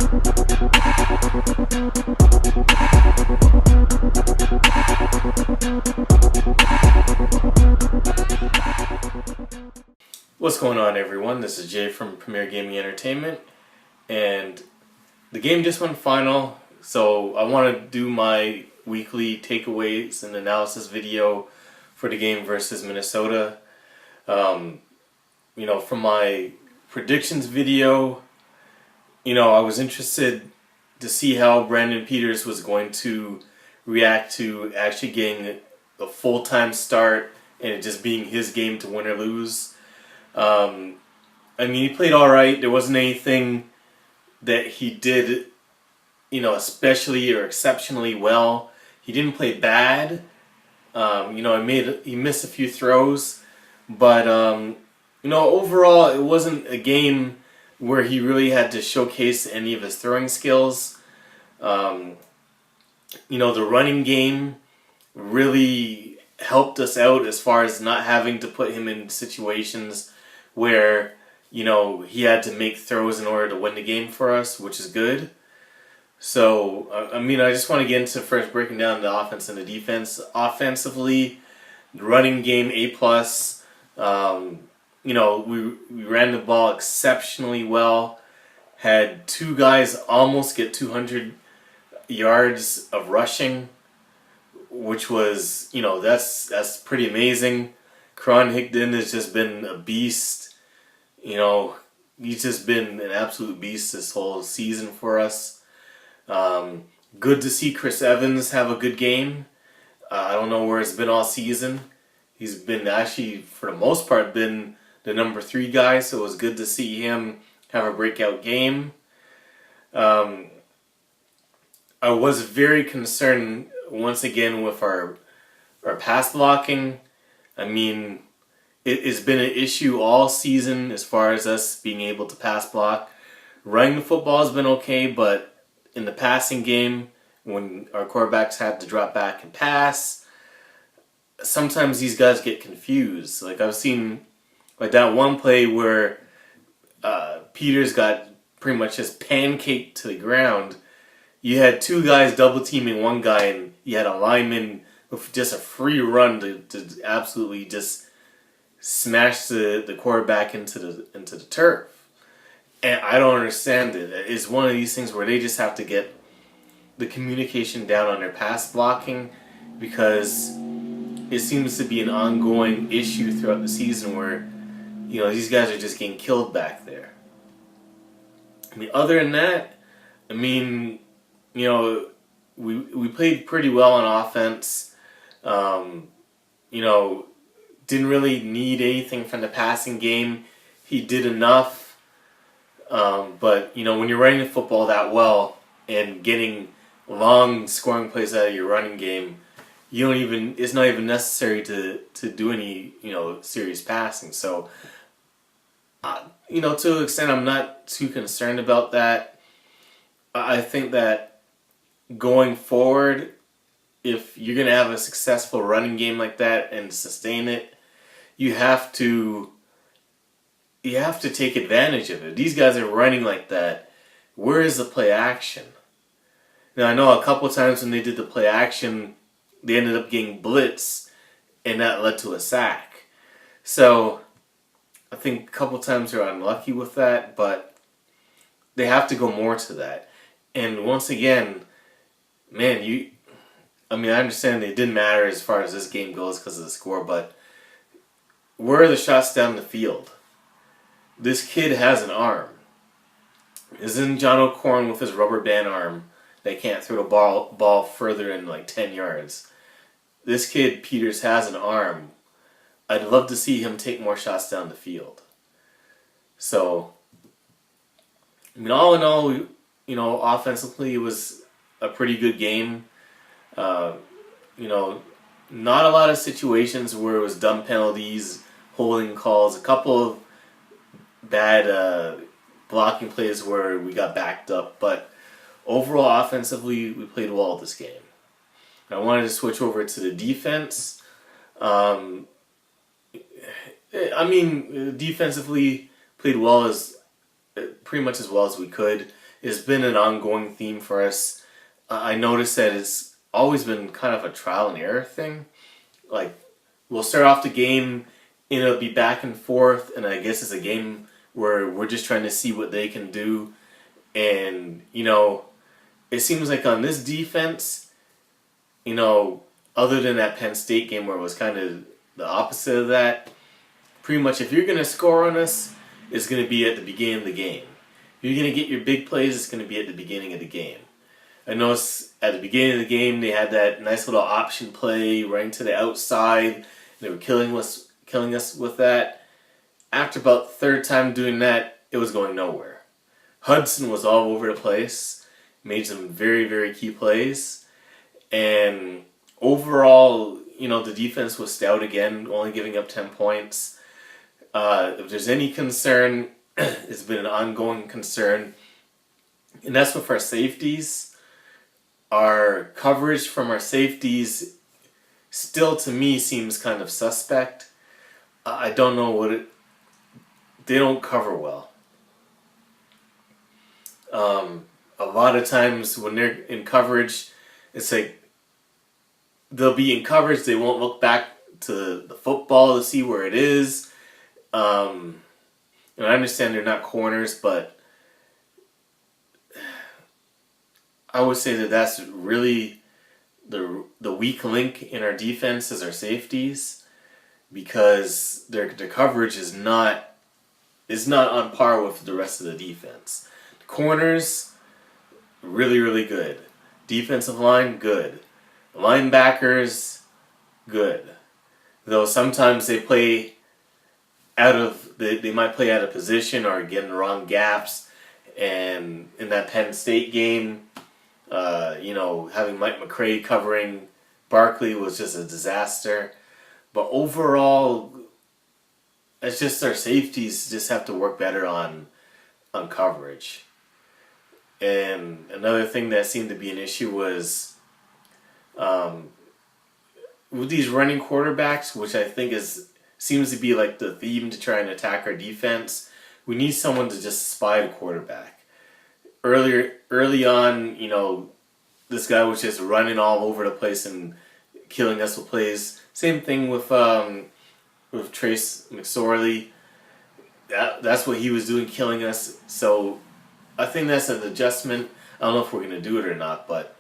What's going on, everyone? This is Jay from Premier Gaming Entertainment, and the game just went final, so I want to do my weekly takeaways and analysis video for the game versus Minnesota. From my predictions video, I was interested to see how Brandon Peters was going to react to actually getting a full-time start and it just being his game to win or lose. He played alright. There wasn't anything that he did, especially or exceptionally well. He didn't play bad. He missed a few throws, but overall it wasn't a game where he really had to showcase any of his throwing skills. The running game really helped us out as far as not having to put him in situations where, he had to make throws in order to win the game for us, which is good. So, I just want to get into first breaking down the offense and the defense. Offensively, the running game, A+. We ran the ball exceptionally well. Had two guys almost get 200 yards of rushing, which was, that's pretty amazing. Kron Higdon has just been a beast. He's just been an absolute beast this whole season for us. Good to see Chris Evans have a good game. I don't know where it's been all season. He's been actually, for the most part, been the number 3 guy, so it was good to see him have a breakout game. I was very concerned once again with our pass blocking. It has been an issue all season as far as us being able to pass block. Running the football has been okay, but in the passing game, when our quarterbacks had to drop back and pass, sometimes these guys get confused. Like I've seen that one play where Peters got pretty much just pancaked to the ground. You had 2 guys double teaming one guy, and you had a lineman with just a free run to absolutely just smash the quarterback into the turf. And I don't understand it. It's one of these things where they just have to get the communication down on their pass blocking, because it seems to be an ongoing issue throughout the season where, these guys are just getting killed back there. Other than that, we played pretty well on offense. Didn't really need anything from the passing game. He did enough. But when you're running the football that well and getting long scoring plays out of your running game, it's not even necessary to do any, serious passing. So, to an extent, I'm not too concerned about that. I think that going forward, if you're going to have a successful running game like that and sustain it, you have to take advantage of it. These guys are running like that. Where is the play action? Now, I know a couple times when they did the play action, they ended up getting blitz, and that led to a sack. So, I think a couple times they're unlucky with that, but they have to go more to that. And once again, man, I understand it didn't matter as far as this game goes because of the score, but where are the shots down the field? This kid has an arm. Isn't John O'Corn with his rubber band arm that can't throw the ball further than 10 yards? This kid, Peters, has an arm. I'd love to see him take more shots down the field. So, all in all, offensively it was a pretty good game. Not a lot of situations where it was dumb penalties, holding calls, a couple of bad blocking plays where we got backed up, but overall offensively we played well this game. I wanted to switch over to the defense. Defensively played well, as pretty much as well as we could. it's been an ongoing theme for us. I noticed that it's always been kind of a trial and error thing. Like, we'll start off the game and it'll be back and forth, and I guess it's a game where we're just trying to see what they can do. And, it seems like on this defense, other than that Penn State game where it was kind of the opposite of that, pretty much if you're going to score on us, it's going to be at the beginning of the game. If you're going to get your big plays, it's going to be at the beginning of the game. I noticed at the beginning of the game they had that nice little option play running to the outside, and they were killing us with that. After about the third time doing that, it was going nowhere. Hudson was all over the place, made some very, very key plays, and overall, the defense was stout again, only giving up 10 points. If there's any concern, it's been an ongoing concern, and that's with our safeties. Our coverage from our safeties still, to me, seems kind of suspect. I don't know they don't cover well. A lot of times when they're in coverage, it's like they'll be in coverage, they won't look back to the football to see where it is. And I understand they're not corners, but I would say that that's really the weak link in our defense is our safeties, because their coverage is not on par with the rest of the defense. The corners, really, really good. Defensive line, good. Linebackers, good. Though sometimes they play they might play out of position or get in the wrong gaps. And in that Penn State game, having Mike McCray covering Barkley was just a disaster. But overall, it's just our safeties just have to work better on coverage. And another thing that seemed to be an issue was with these running quarterbacks, which I think seems to be like the theme to try and attack our defense. We need someone to just spy the quarterback. Early on, this guy was just running all over the place and killing us with plays. Same thing with Trace McSorley. That's what he was doing, killing us. So I think that's an adjustment. I don't know if we're going to do it or not, but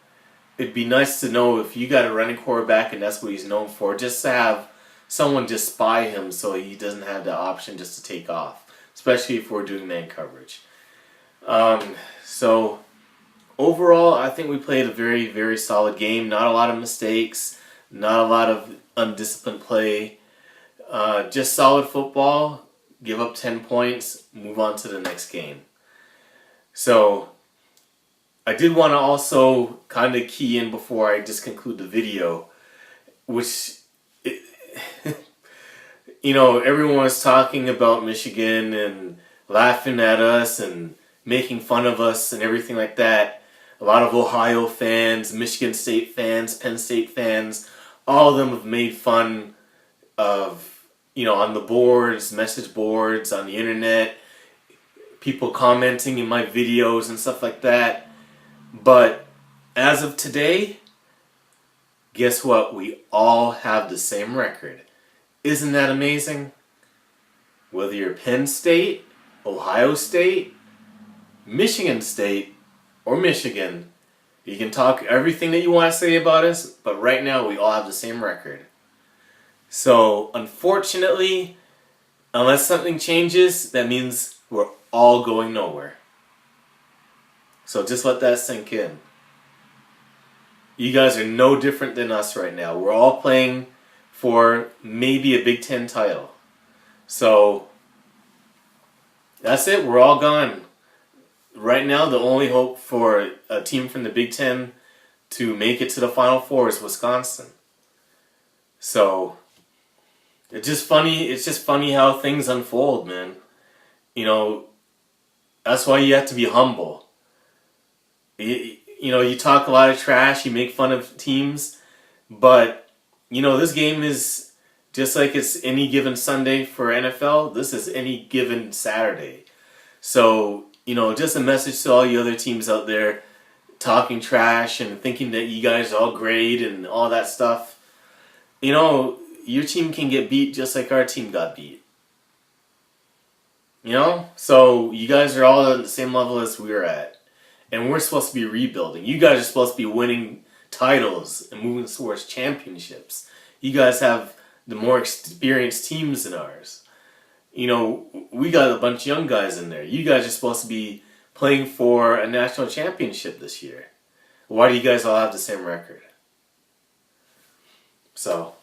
it'd be nice to know if you got a running quarterback and that's what he's known for, just to have someone just spy him so he doesn't have the option just to take off, especially if we're doing man coverage. So overall, I think we played a very, very solid game. Not a lot of mistakes, not a lot of undisciplined play. Just solid football. Give up 10 points, move on to the next game. So I did want to also kind of key in before I just conclude the video, which everyone was talking about Michigan and laughing at us and making fun of us and everything like that. A lot of Ohio fans, Michigan State fans, Penn State fans, all of them have made fun of, on the boards, message boards, on the internet, people commenting in my videos and stuff like that. But as of today, guess what? We all have the same record. Isn't that amazing? Whether you're Penn State, Ohio State, Michigan State, or Michigan, you can talk everything that you want to say about us, but right now we all have the same record. So, unfortunately, unless something changes, that means we're all going nowhere. So just let that sink in. You guys are no different than us right now. We're all playing for maybe a Big Ten title. So that's it. We're all gone. Right now, the only hope for a team from the Big Ten to make it to the Final Four is Wisconsin. So it's just funny how things unfold, man. That's why you have to be humble. You talk a lot of trash, you make fun of teams, but this game is just like it's any given Sunday for NFL. This is any given Saturday. So just a message to all you other teams out there talking trash and thinking that you guys are all great and all that stuff. Your team can get beat just like our team got beat. So you guys are all at the same level as we're at. And we're supposed to be rebuilding. You guys are supposed to be winning titles and moving towards championships. You guys have the more experienced teams than ours. We got a bunch of young guys in there. You guys are supposed to be playing for a national championship this year. Why do you guys all have the same record? So,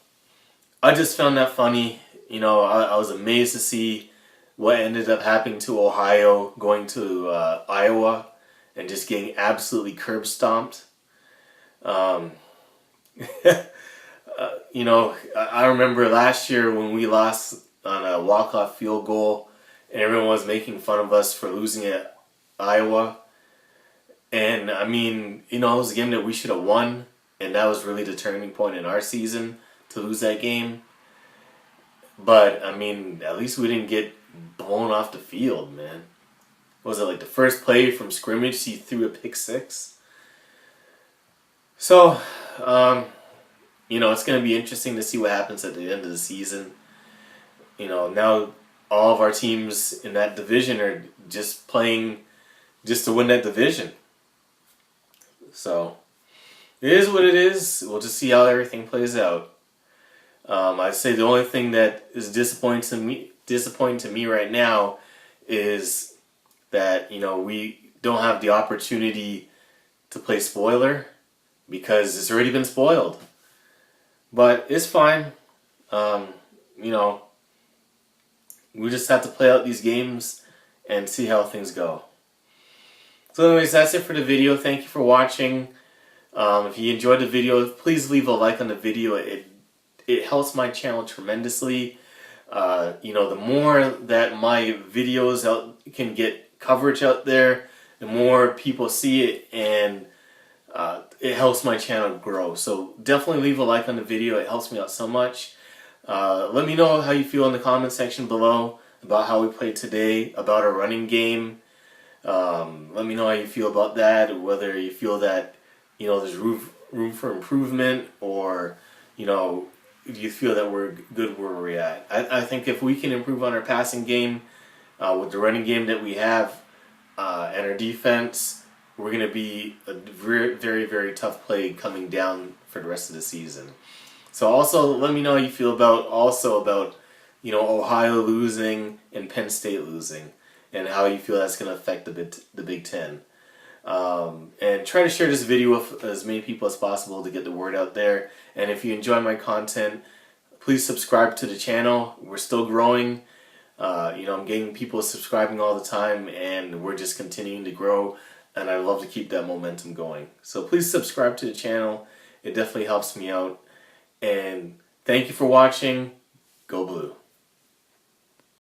I just found that funny. I was amazed to see what ended up happening to Ohio going to Iowa and just getting absolutely curb stomped. I remember last year when we lost on a walk-off field goal and everyone was making fun of us for losing at Iowa. And it was a game that we should have won, and that was really the turning point in our season to lose that game. But, at least we didn't get blown off the field, man. Was it like the first play from scrimmage, he threw a pick six? So, it's going to be interesting to see what happens at the end of the season. Now all of our teams in that division are just playing just to win that division. So, it is what it is. We'll just see how everything plays out. I'd say the only thing that is disappointing to me right now is that, we don't have the opportunity to play spoiler because it's already been spoiled. But it's fine. We just have to play out these games and see how things go. So anyways, that's it for the video. Thank you for watching. If you enjoyed the video, please leave a like on the video. It helps my channel tremendously. The more that my videos can get coverage out there, the more people see it, and it helps my channel grow. So definitely leave a like on the video. It helps me out so much. Let me know how you feel in the comment section below about how we played today, about our running game. Let me know how you feel about that, whether you feel that there's room for improvement, or do you feel that we're good where we're at. I think if we can improve on our passing game with the running game that we have and our defense, we're going to be a very, very, very tough play coming down for the rest of the season. So also let me know how you feel about Ohio losing and Penn State losing, and how you feel that's going to affect the Big Ten. And try to share this video with as many people as possible to get the word out there. And if you enjoy my content, please subscribe to the channel. We're still growing. I'm getting people subscribing all the time, and we're just continuing to grow. And I love to keep that momentum going. So please subscribe to the channel. It definitely helps me out. And thank you for watching. Go Blue.